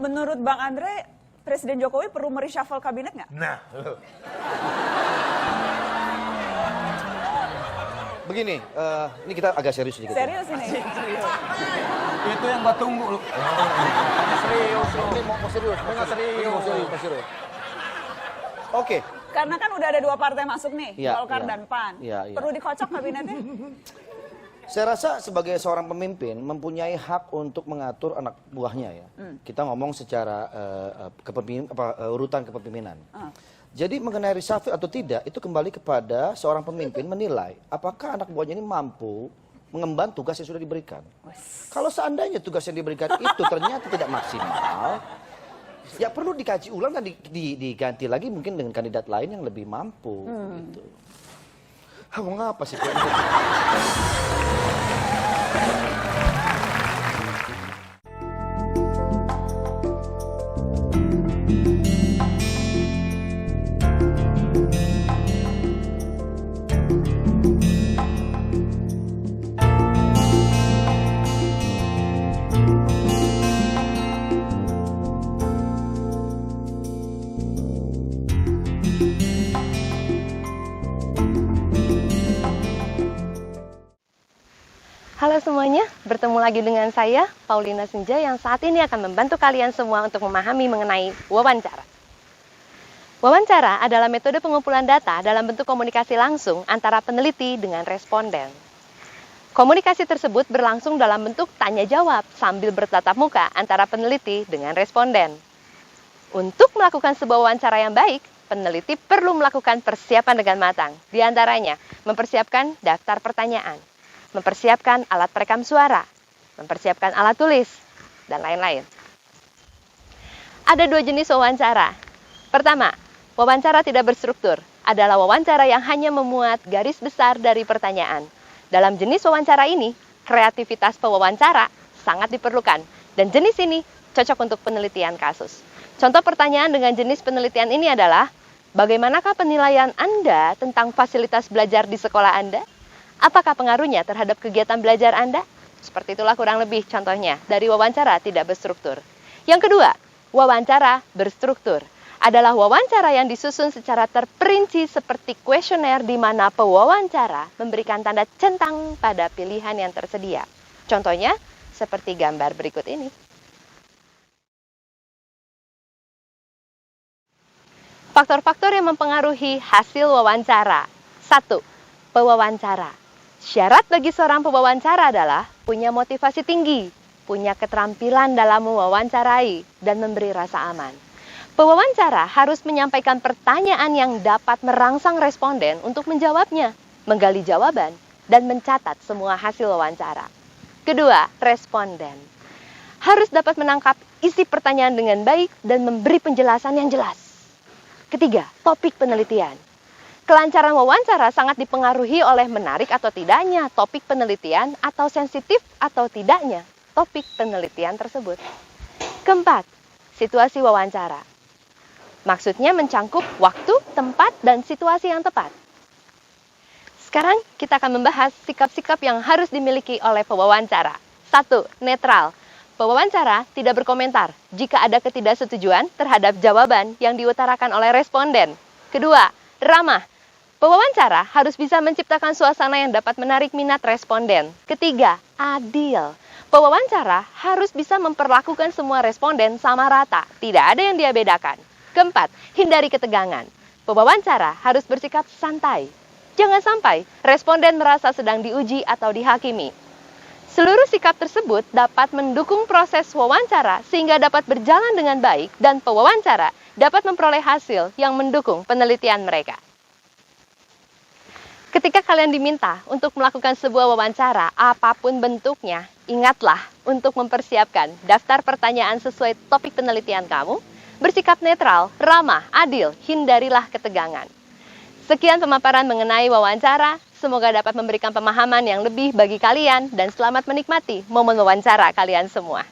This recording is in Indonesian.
Menurut Bang Andre, Presiden Jokowi perlu mereshuffle kabinet nggak? Nah, lo. Begini, ini kita agak serius sedikit. Serius ini? Itu yang gua tunggu. Serius, ini mau serius. Mau serius. Oke. Karena kan udah ada 2 partai masuk nih, Iya, Golkar iya. dan PAN. Iya, iya. Perlu dikocok kabinetnya? Saya rasa sebagai seorang pemimpin mempunyai hak untuk mengatur anak buahnya ya. Kita ngomong secara urutan kepemimpinan. Jadi mengenai reshuffle atau tidak itu kembali kepada seorang pemimpin menilai apakah anak buahnya ini mampu mengemban tugas yang sudah diberikan. Kalau seandainya tugas yang diberikan itu ternyata tidak maksimal, ya perlu dikaji ulang dan diganti lagi mungkin dengan kandidat lain yang lebih mampu. Gitu. Mau ngapa sih? Halo semuanya, bertemu lagi dengan saya, Paulina Senja, yang saat ini akan membantu kalian semua untuk memahami mengenai wawancara. Wawancara adalah metode pengumpulan data dalam bentuk komunikasi langsung antara peneliti dengan responden. Komunikasi tersebut berlangsung dalam bentuk tanya-jawab sambil bertatap muka antara peneliti dengan responden. Untuk melakukan sebuah wawancara yang baik, peneliti perlu melakukan persiapan dengan matang. Di antaranya, mempersiapkan daftar pertanyaan, mempersiapkan alat perekam suara, mempersiapkan alat tulis, dan lain-lain. Ada 2 jenis wawancara. Pertama, wawancara tidak berstruktur adalah wawancara yang hanya memuat garis besar dari pertanyaan. Dalam jenis wawancara ini, kreativitas pewawancara sangat diperlukan, dan jenis ini cocok untuk penelitian kasus. Contoh pertanyaan dengan jenis penelitian ini adalah, bagaimanakah penilaian Anda tentang fasilitas belajar di sekolah Anda? Apakah pengaruhnya terhadap kegiatan belajar Anda? Seperti itulah kurang lebih contohnya dari wawancara tidak berstruktur. Yang kedua, wawancara berstruktur adalah wawancara yang disusun secara terperinci seperti kuesioner di mana pewawancara memberikan tanda centang pada pilihan yang tersedia. Contohnya seperti gambar berikut ini. Faktor-faktor yang mempengaruhi hasil wawancara. 1. Pewawancara. Syarat bagi seorang pewawancara adalah punya motivasi tinggi, punya keterampilan dalam mewawancarai, dan memberi rasa aman. Pewawancara harus menyampaikan pertanyaan yang dapat merangsang responden untuk menjawabnya, menggali jawaban, dan mencatat semua hasil wawancara. Kedua, responden harus dapat menangkap isi pertanyaan dengan baik dan memberi penjelasan yang jelas. Ketiga, topik penelitian. Kelancaran wawancara sangat dipengaruhi oleh menarik atau tidaknya topik penelitian atau sensitif atau tidaknya topik penelitian tersebut. Keempat, situasi wawancara. Maksudnya mencangkup waktu, tempat, dan situasi yang tepat. Sekarang kita akan membahas sikap-sikap yang harus dimiliki oleh pewawancara. 1. Netral. Pewawancara tidak berkomentar jika ada ketidaksetujuan terhadap jawaban yang diutarakan oleh responden. Kedua, ramah. Pewawancara harus bisa menciptakan suasana yang dapat menarik minat responden. Ketiga, adil. Pewawancara harus bisa memperlakukan semua responden sama rata, tidak ada yang dia bedakan. Keempat, hindari ketegangan. Pewawancara harus bersikap santai. Jangan sampai responden merasa sedang diuji atau dihakimi. Seluruh sikap tersebut dapat mendukung proses wawancara sehingga dapat berjalan dengan baik dan pewawancara dapat memperoleh hasil yang mendukung penelitian mereka. Ketika kalian diminta untuk melakukan sebuah wawancara, apapun bentuknya, ingatlah untuk mempersiapkan daftar pertanyaan sesuai topik penelitian kamu, bersikap netral, ramah, adil, hindarilah ketegangan. Sekian pemaparan mengenai wawancara, semoga dapat memberikan pemahaman yang lebih bagi kalian dan selamat menikmati momen wawancara kalian semua.